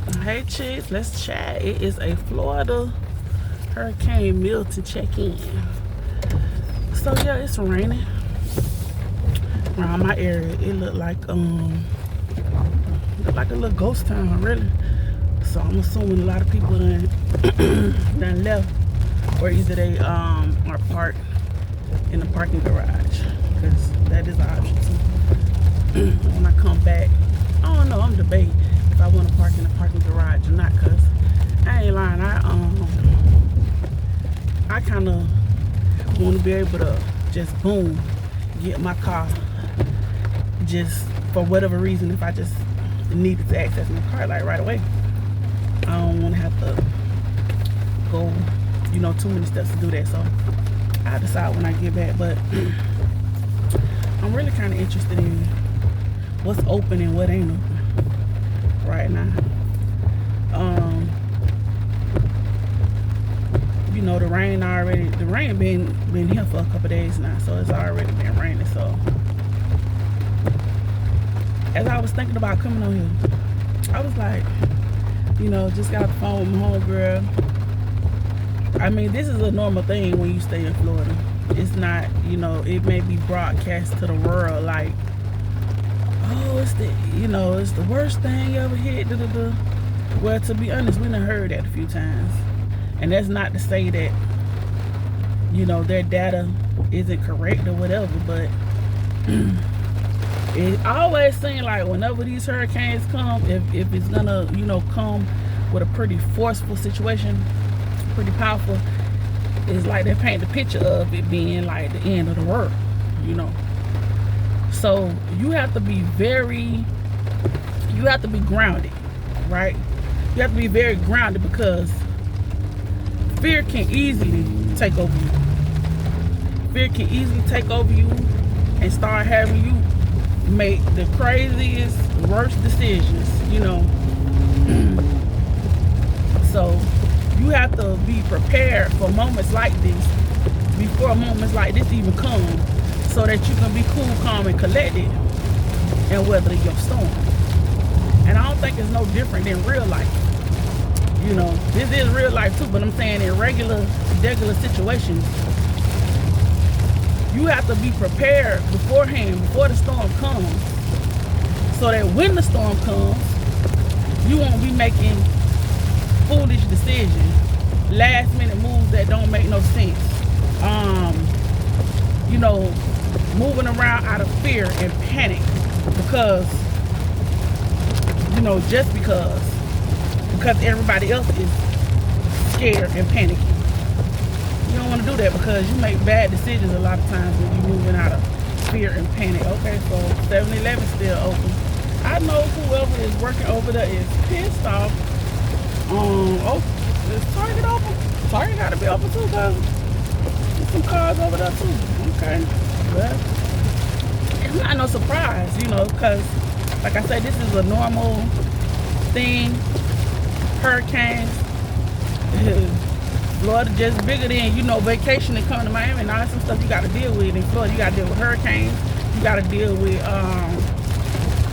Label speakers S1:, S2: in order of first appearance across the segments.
S1: Hey chicks, let's chat. It is a Florida Hurricane Milton check-in. So yeah, it's raining around my area. It looked like a little ghost town, really. So I'm assuming a lot of people done left, or either they are parked in the parking garage, because that is an option too. When I come back, I don't know, I'm debating if I want to park in the parking garage or not, because I ain't lying, I kind of want to be able to just boom, get my car, just for whatever reason, if I just needed to access my car like right away. I don't want to have to go, too many steps to do that. So I'll decide when I get back. But I'm really kind of interested in what's open and what ain't open right now. The rain been here for a couple days now, so it's already been raining. So as I was thinking about coming on here, I was like, just got off the phone with my homegirl. I mean, this is a normal thing when you stay in Florida. It's not, it may be broadcast to the world like, oh, it's the worst thing you ever hit. Well, to be honest, we done heard that a few times. And that's not to say that, their data isn't correct or whatever, but it always seems like whenever these hurricanes come, if it's gonna, come with a pretty forceful situation, pretty powerful, it's like they paint the picture of it being like the end of the world, So you have to be grounded, right? You have to be very grounded, because fear can easily take over you. Fear can easily take over you and start having you make the craziest, worst decisions, So you have to be prepared for moments like this before moments like this even come, so that you can be cool, calm, and collected and weather your storm. And I don't think it's no different than real life. This is real life too, but I'm saying in regular situations, you have to be prepared beforehand, before the storm comes, so that when the storm comes, you won't be making foolish decisions, last minute moves that don't make no sense. Moving around out of fear and panic because everybody else is scared and panicking. You don't want to do that, because you make bad decisions a lot of times when you're moving out of fear and panic. Okay, so 7-Eleven still open. I know whoever is working over there is pissed off. Is Target open? Target got to be open too, because there's some cars over there too. Okay, well, it's not no surprise, because like I said, this is a normal thing. Hurricanes, Florida just bigger than, vacation and coming to Miami, and all that some stuff you got to deal with in Florida. You got to deal with hurricanes. You got to deal with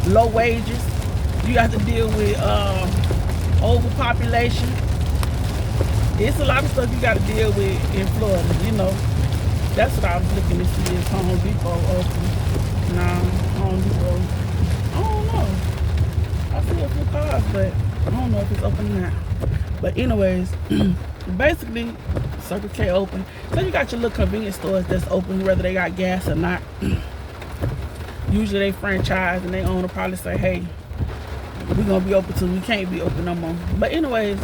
S1: low wages. You got to deal with overpopulation. It's a lot of stuff you got to deal with in Florida. That's what I was looking to see, is Home Depot open. Nah, Home Depot, I don't know. I see a few cars, but I don't know if it's open or not. But anyways, basically, Circle K open. So you got your little convenience stores that's open, whether they got gas or not. Usually they franchise, and they owner probably say, hey, we're going to be open till we can't be open no more. But anyways,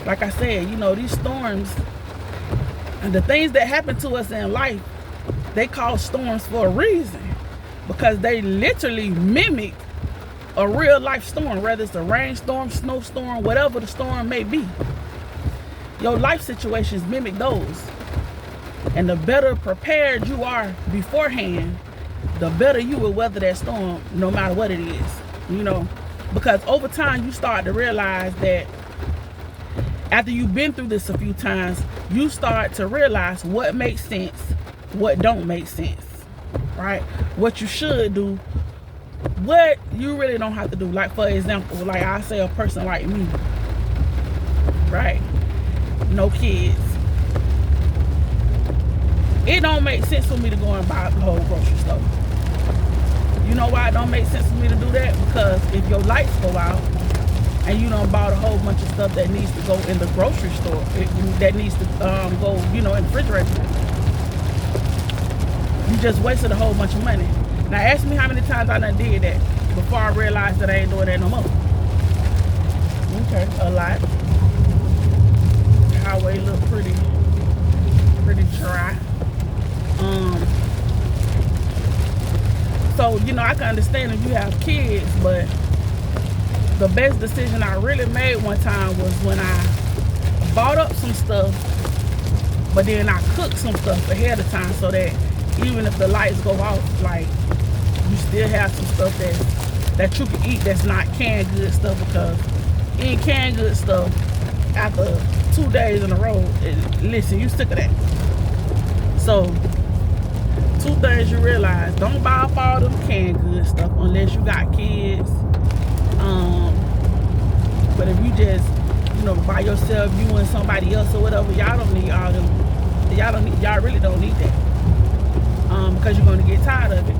S1: like I said, these storms, and the things that happen to us in life, they call storms for a reason, because they literally mimic a real life storm, whether it's a rainstorm, snowstorm, whatever the storm may be. Your life situations mimic those. And the better prepared you are beforehand, the better you will weather that storm, no matter what it is. Because over time you start to realize that after you've been through this a few times, you start to realize what makes sense, what don't make sense, right? What you should do, what you really don't have to do. Like, for example, like I say, a person like me, right? No kids. It don't make sense for me to go and buy the whole grocery store. You know why it don't make sense for me to do that? Because if your lights go out and you done bought a whole bunch of stuff that needs to go in the grocery store, that needs to go, you know, in the refrigerator, you just wasted a whole bunch of money. Now ask me how many times I done did that before I realized that I ain't doing that no more. Okay, a lot. Highway look pretty dry. So, you know, I can understand if you have kids, but the best decision I really made one time was when I bought up some stuff, but then I cooked some stuff ahead of time so that even if the lights go off, like, you still have some stuff that you can eat that's not canned good stuff, because eating canned good stuff after 2 days in a row, listen, you sick of that. So, 2 things you realize: don't buy up all them canned good stuff unless you got kids. But if you just, you know, by yourself, you and somebody else or whatever, y'all don't need all them. Y'all really don't need that. Because you're gonna get tired of it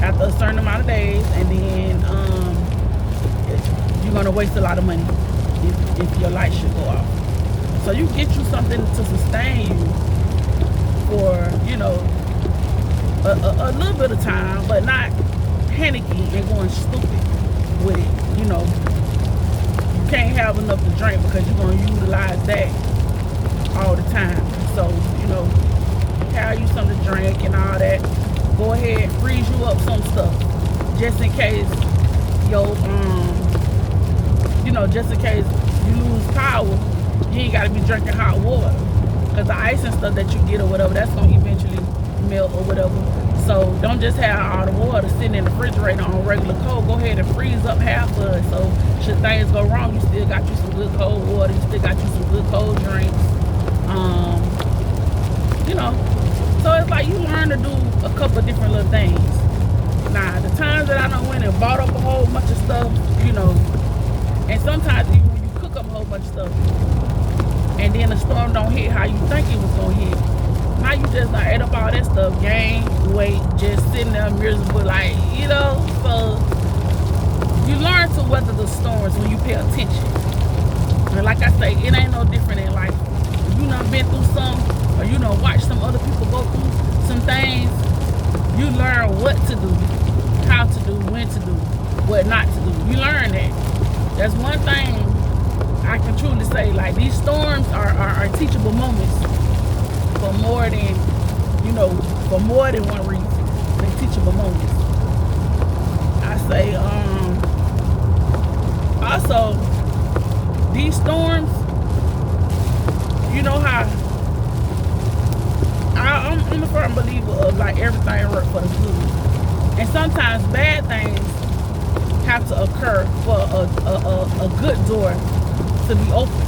S1: after a certain amount of days, and then you're gonna waste a lot of money if your light should go off. So you get you something to sustain you for, you know, a little bit of time, but not panicky and going stupid with it. You know, you can't have enough to drink because you're going to utilize that all the time. So, you know, have you something to drink and all that. Go ahead, freeze you up some stuff just in case just in case you lose power, you ain't got to be drinking hot water, because the ice and stuff that you get or whatever, that's going to eventually melt or whatever. So don't just have all the water sitting in the refrigerator on regular cold. Go ahead and freeze up half of it, so should things go wrong, you still got you some good cold water, you still got you some good cold drinks. You know, so it's like you learn to do a couple of different little things. Now, the times that I done went and bought up a whole bunch of stuff, you know, and sometimes even when you cook up a whole bunch of stuff and then the storm don't hit how you think it was gonna hit, now you just done ate up all that stuff, gain weight, just sitting there miserable, like, you know. So you learn to weather the storms when you pay attention. And like I say, it ain't no different in life. If you done been through some, or you done watched some other people go through some things, you learn what to do, how to do, when to do, what not to do. You learn that. That's one thing I can truly say. Like, these storms are teachable moments for more than, you know, for more than one reason. They're teachable moments. I say, also, these storms, you know how I'm a firm believer of, like, everything work for the good. And sometimes bad things have to occur for a good door to be open.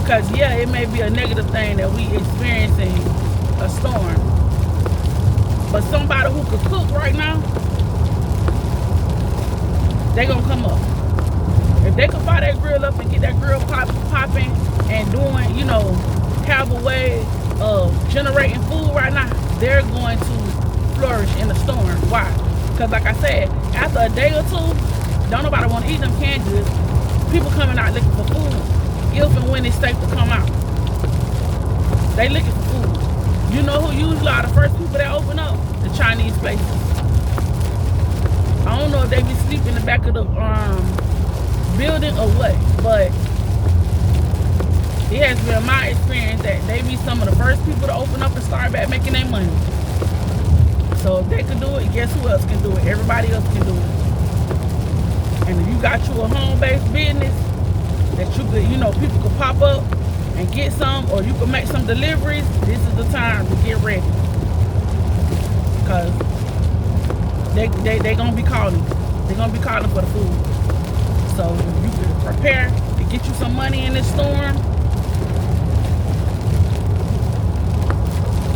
S1: Because, yeah, it may be a negative thing that we experiencing a storm. But somebody who could cook right now, they gonna come up. If they can fire that grill up and get that grill popping and doing, you know, have a way of generating food right now, they're going to flourish in the storm. Why? Because, like I said, after a day or two, don't nobody want to eat them canned goods. People coming out looking for food, if and when it's safe to come out. They looking for food. You know who usually are the first people that open up? The Chinese places. I don't know if they be sleeping in the back of the building or what, but it has been my experience that they be some of the first people to open up and start back making their money. So if they can do it, guess who else can do it? Everybody else can do it. And if you got you a home-based business that you could, you know, people could pop up and get some, or you could make some deliveries, this is the time to get ready. Because they gonna be calling. They're gonna be calling for the food. So you can prepare to get you some money in this storm.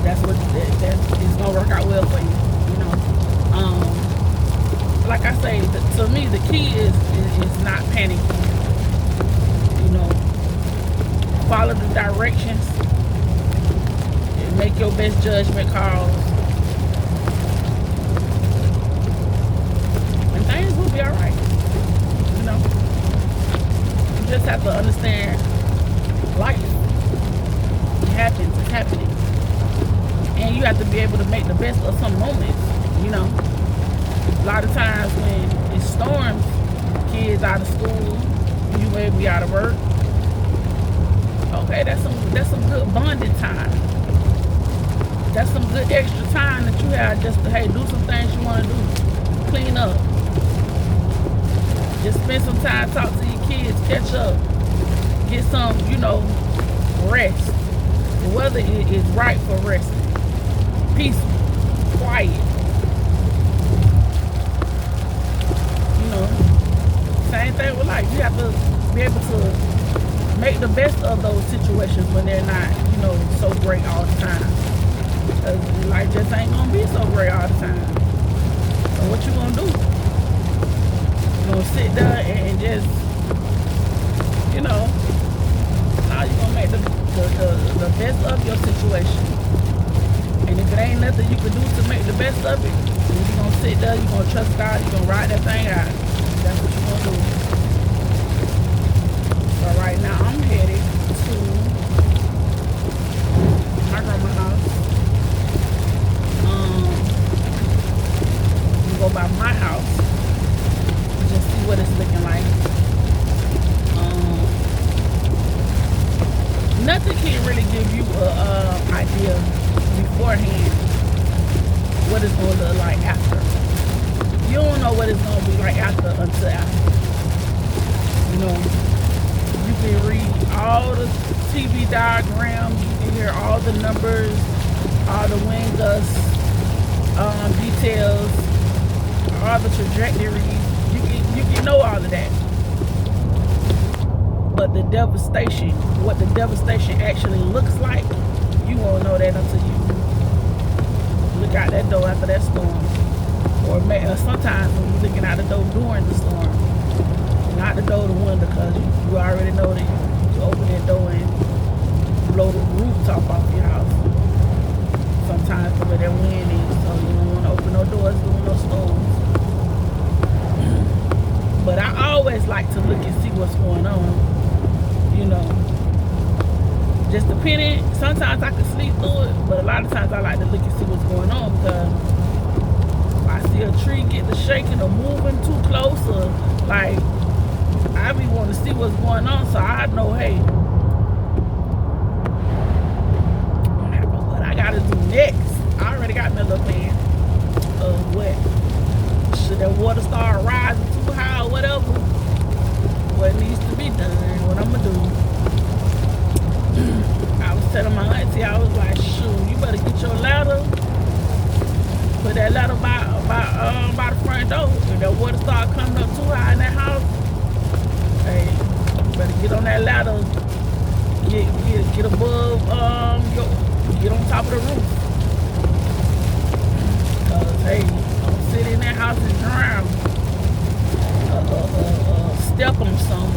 S1: It's gonna work out well for you, you know. like I say, to me, the key is not panicking. You know, follow the directions and make your best judgment calls, and things will be all right. You know, you just have to understand life. It happens. It's happening, and you have to be able to make the best of some moments. You know, a lot of times when it storms, kids out of school, you may be out of work. Okay, that's some good bonding time. That's some good extra time that you have just to, hey, do some things you want to do. Clean up. Just spend some time, talk to your kids, catch up. Get some, you know, rest. The weather is right for resting. Peaceful, quiet. You know, same thing with life. You have to be able to make the best of those situations when they're not, you know, so great all the time. Because life just ain't gonna be so great all the time. So what you gonna do? You gonna sit there and just, you know, how you gonna make the best of your situation? And if it ain't nothing you can do to make the best of it, then you gonna sit there, you gonna trust God, you gonna ride that thing out. That's what you gonna do. So right now I'm headed to my grandma's house. Go by my house and just see what it's looking like. Nothing can really give you a idea beforehand what it's going to look like after. You don't know what it's going to be like after until after. You know, you can read all the TV diagrams, you can hear all the numbers, all the wind gusts, details, all the trajectories. You can know all of that. But the devastation, what the devastation actually looks like, you won't know that until you look out that door after that storm. Or sometimes when you're looking out the door during the storm. Not the door to window, because you already know that you open that door and blow the rooftop off your house. Sometimes the way that wind is, so you don't want to open no doors during no storms. But I always like to look and see what's going on. You know, just depending. Sometimes I can sleep through it, but a lot of times I like to look and see what's going on, because if I see a tree get to shaking or moving too close, or like, I be wanting to see what's going on, so I know, hey, what I gotta do next. I already got my little plan of what, should that water start rising too high or whatever, what needs to be done, what I'm gonna do. I was telling my auntie, I was like, shoot, you better get your ladder, put that ladder by the front door. If that water start coming up too high in that house, hey, you better get on that ladder, get above, get on top of the roof. Cause hey, don't sit in that house and drown. Step on some.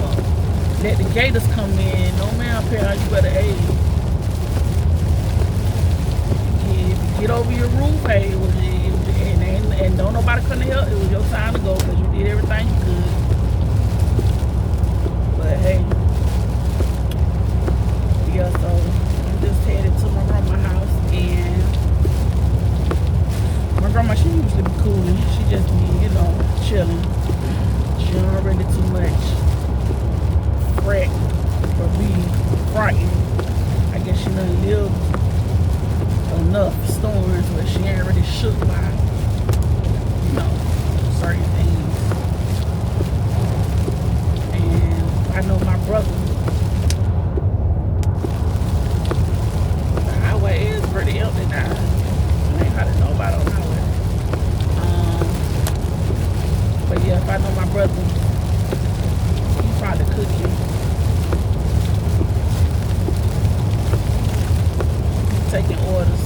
S1: Let the gators come in. No man, parents, you better, hey, get over your roof, hey, and don't nobody come to help. It was your time to go, because you did everything you could. But hey, yeah, so I'm just headed to my grandma's house, and my grandma, she usually be cooling. She just be, you know, chilling. She don't really too much fret or be frightened. I guess she done lived enough storms where she ain't really shook by, you know, certain things. And I know my brother, the highway is pretty empty now. There ain't hardly nobody on the highway. But yeah, if I know my brother, he probably cooking. Taking orders.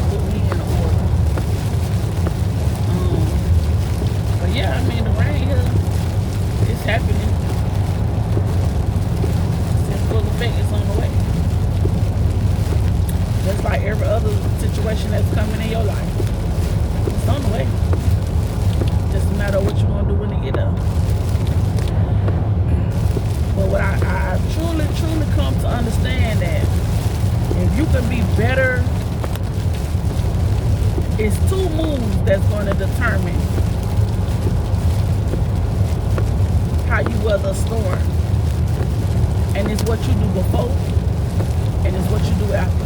S1: Put me in order. determine how you weather a storm. And it's what you do before, and it's what you do after.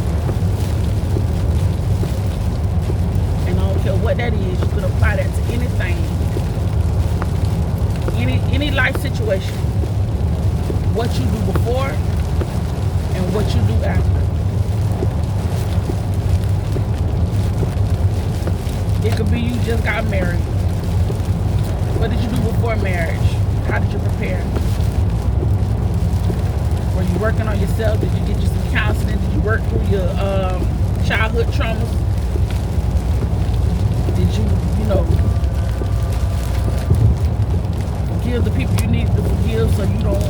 S1: And I don't care what that is, you can apply that to anything. Any life situation. What you do before and what you do after. It could be you just got married. What did you do before marriage? How did you prepare? Were you working on yourself? Did you get you some counseling? Did you work through your childhood traumas? Did you, forgive the people you need to forgive so you don't,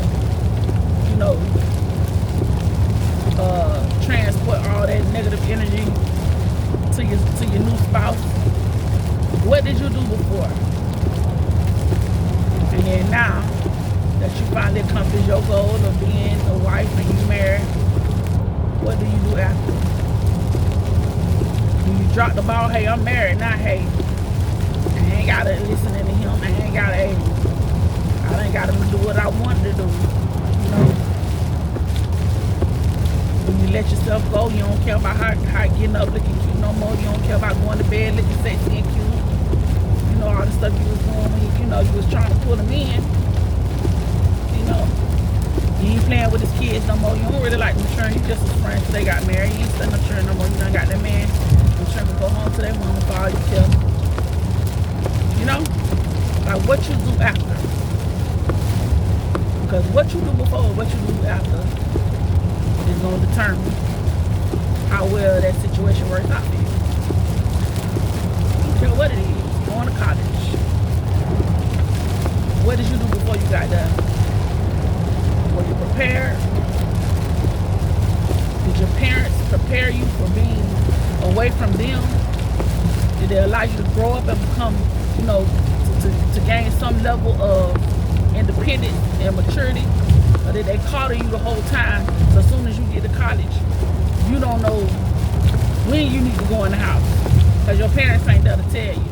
S1: transport all that negative energy to your new spouse? What did you do before? And then now that you finally accomplished your goal of being a wife and you married, what do you do after? When you drop the ball, hey, I'm married, now hey, I ain't gotta listen to him, I ain't gotta do what I wanted to do, When you let yourself go, you don't care about how getting up looking cute no more, you don't care about going to bed looking sexy and cute. All the stuff you was doing when you was trying to pull them in. You ain't playing with his kids no more. You don't really like them children. You just a friend till they got married. You ain't studying no children no more. You done got that man. Them children go home to their mama for all you care. Like what you do after. Because what you do before and what you do after is going to determine how well that situation works out for you. I don't care what it is. Going to college. What did you do before you got done? Were you prepared? Did your parents prepare you for being away from them? Did they allow you to grow up and become, to gain some level of independence and maturity? Or did they coddle you the whole time? So as soon as you get to college, you don't know when you need to go in the house. Because your parents ain't there to tell you.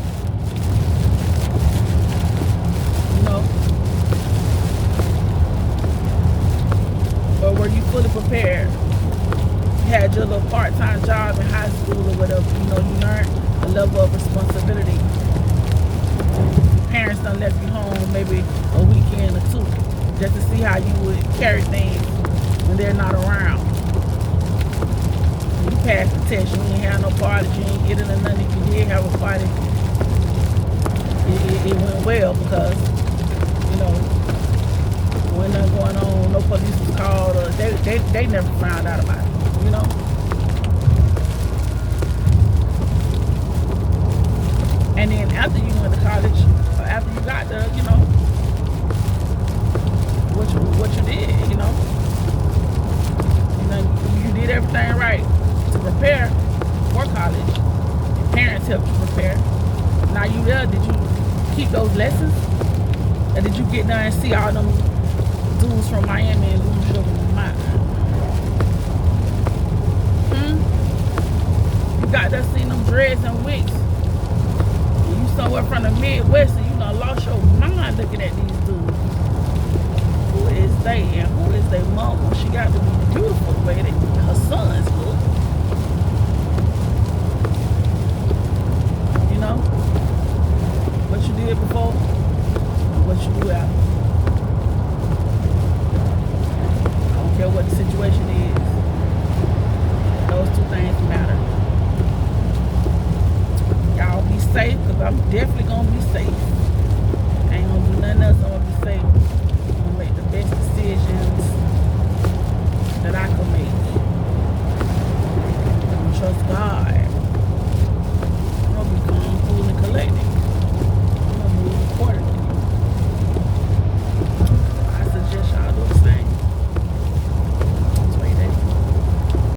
S1: Or were you fully prepared? You had your little part-time job in high school or whatever, you learned a level of responsibility. Your parents done left you home maybe a weekend or two just to see how you would carry things when they're not around. When you passed the test, you ain't have no parties, you ain't getting into nothing. If you did have a party, it went well because when nothing going on, no police was called, or they never found out about it, And then after you went to college, or after you got there, what you did, you did everything right to prepare for college. Your parents helped you prepare. Now you there, did you keep those lessons? Or did you get there and see all them dudes from Miami and lose your mind? You got there seeing them dreads and wigs. You somewhere from the Midwest and you done lost your mind.